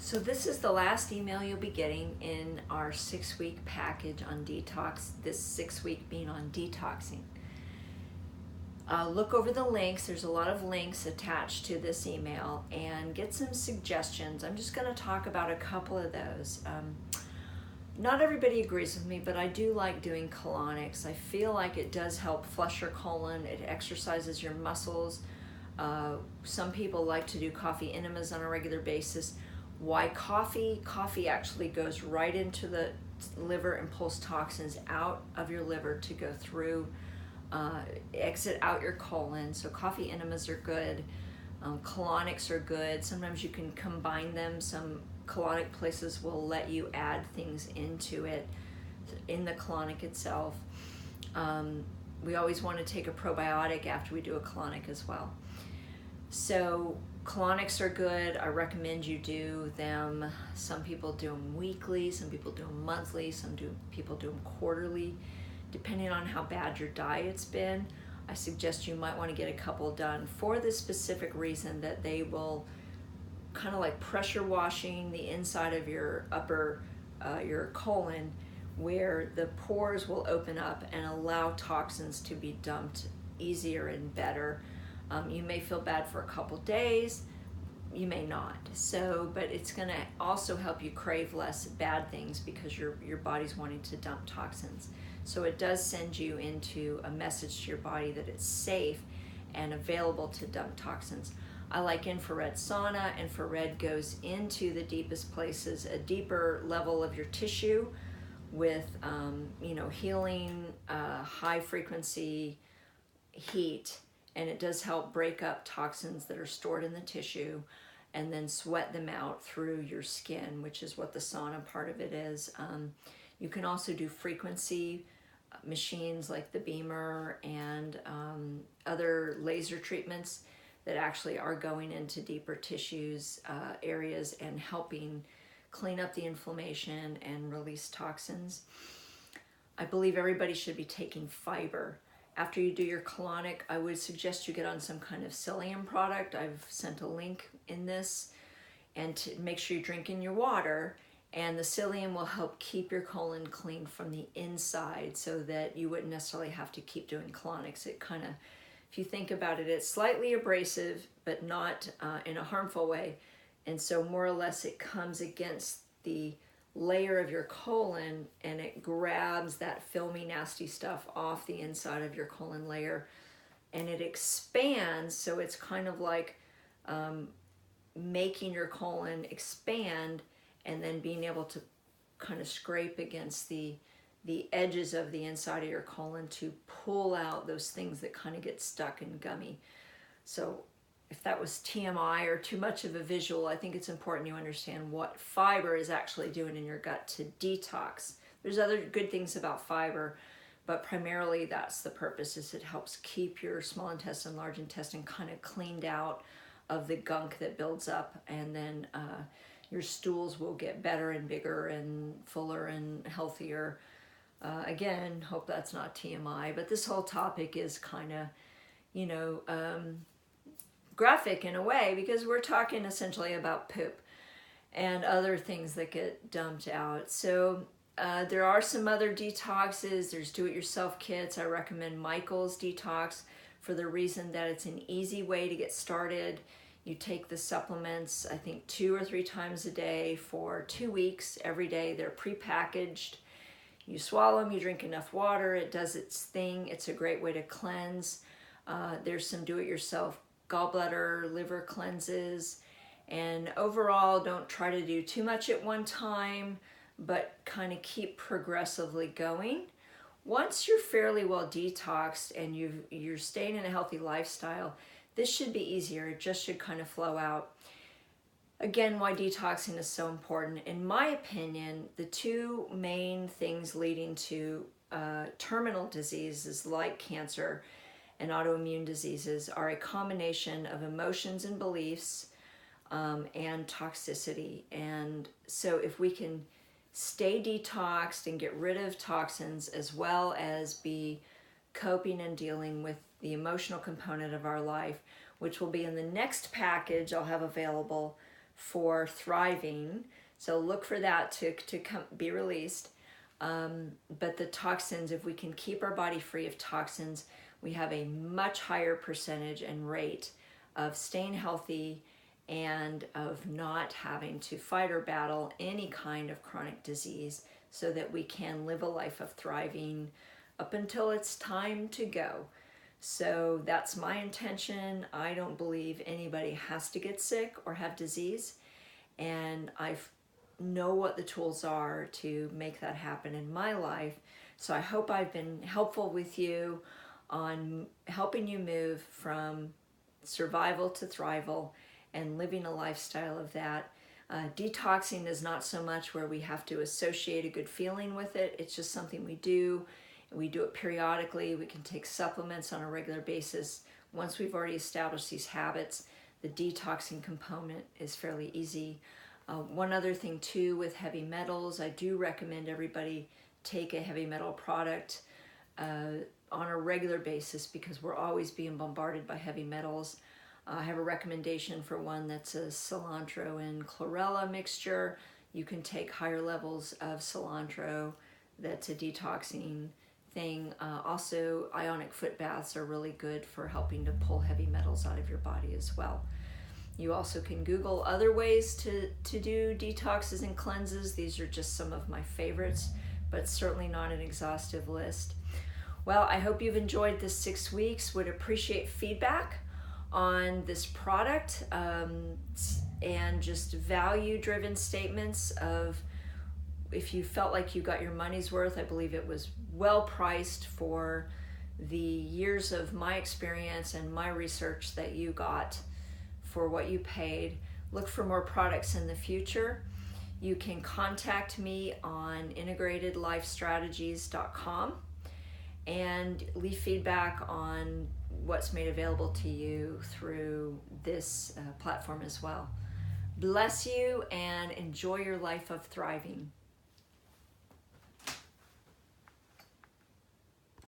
So this is the last email you'll be getting in our 6-week package on detox, this 6-week being on detoxing. Look over the links. There's a lot of links attached to this email and get some suggestions. I'm just going to talk about a couple of those. Not everybody agrees with me, but I do like doing colonics. I feel like it does help flush your colon. It exercises your muscles. Some people like to do coffee enemas on a regular basis. Why coffee? Coffee actually goes right into the liver and pulls toxins out of your liver to go through, exit out your colon. So coffee enemas are good. Colonics are good. Sometimes you can combine them. Some colonic places will let you add things into it in the colonic itself. We always want to take a probiotic after we do a colonic as well. So colonics are good. I recommend you do them. Some people do them weekly, some people do them monthly, people do them quarterly. Depending on how bad your diet's been, I suggest you might want to get a couple done for the specific reason that they will kind of like pressure washing the inside of your your colon, where the pores will open up and allow toxins to be dumped easier and better. You may feel bad for a couple days, you may not. But it's going to also help you crave less bad things because your body's wanting to dump toxins. So it does send you into a message to your body that it's safe and available to dump toxins. I like infrared sauna. Infrared goes into the deepest places, a deeper level of your tissue with healing, high frequency heat. And it does help break up toxins that are stored in the tissue and then sweat them out through your skin, which is what the sauna part of it is. You can also do frequency machines like the Beamer and other laser treatments that actually are going into deeper tissues, areas, and helping clean up the inflammation and release toxins. I believe everybody should be taking fiber. After you do your colonic, I would suggest you get on some kind of psyllium product. I've sent a link in this. And to make sure you're drinking your water. And the psyllium will help keep your colon clean from the inside so that you wouldn't necessarily have to keep doing colonics. It kind of, if you think about it, it's slightly abrasive, but not in a harmful way. And so more or less it comes against the layer of your colon and it grabs that filmy, nasty stuff off the inside of your colon layer and it expands. So it's kind of like making your colon expand and then being able to kind of scrape against the edges of the inside of your colon to pull out those things that kind of get stuck and gummy. So if that was TMI or too much of a visual, I think it's important you understand what fiber is actually doing in your gut to detox. There's other good things about fiber, but primarily that's the purpose, is it helps keep your small intestine, large intestine kind of cleaned out of the gunk that builds up, and then your stools will get better and bigger and fuller and healthier. Again, hope that's not TMI, but this whole topic is kind of, graphic in a way, because we're talking essentially about poop and other things that get dumped out. So there are some other detoxes. There's do-it-yourself kits. I recommend Michael's Detox for the reason that it's an easy way to get started. You take the supplements, I think 2 or 3 times a day for 2 weeks. Every day they're pre-packaged. You swallow them, you drink enough water, it does its thing. It's a great way to cleanse. There's some do-it-yourself gallbladder, liver cleanses, and overall don't try to do too much at one time, but kind of keep progressively going. Once you're fairly well detoxed and you're staying in a healthy lifestyle, this should be easier. It just should kind of flow out. Again, why detoxing is so important. In my opinion, the 2 main things leading to terminal diseases like cancer and autoimmune diseases are a combination of emotions and beliefs and toxicity. And so if we can stay detoxed and get rid of toxins, as well as be coping and dealing with the emotional component of our life, which will be in the next package I'll have available for thriving. So look for that to be released. But the toxins, if we can keep our body free of toxins, we have a much higher percentage and rate of staying healthy and of not having to fight or battle any kind of chronic disease, so that we can live a life of thriving up until it's time to go. So that's my intention. I don't believe anybody has to get sick or have disease, and I know what the tools are to make that happen in my life. So I hope I've been helpful with you on helping you move from survival to thrival and living a lifestyle of that. Detoxing is not so much where we have to associate a good feeling with it. It's just something we do. We do it periodically. We can take supplements on a regular basis. Once we've already established these habits, the detoxing component is fairly easy. One other thing too with heavy metals, I do recommend everybody take a heavy metal product on a regular basis, because we're always being bombarded by heavy metals. I have a recommendation for one that's a cilantro and chlorella mixture. You can take higher levels of cilantro. That's a detoxing thing. Also, ionic foot baths are really good for helping to pull heavy metals out of your body as well. You also can Google other ways to do detoxes and cleanses. These are just some of my favorites, but certainly not an exhaustive list. Well, I hope you've enjoyed this 6 weeks. Would appreciate feedback on this product, and just value-driven statements of if you felt like you got your money's worth. I believe it was well priced for the years of my experience and my research that you got for what you paid. Look for more products in the future. You can contact me on integratedlifestrategies.com and leave feedback on what's made available to you through this platform as well. Bless you and enjoy your life of thriving.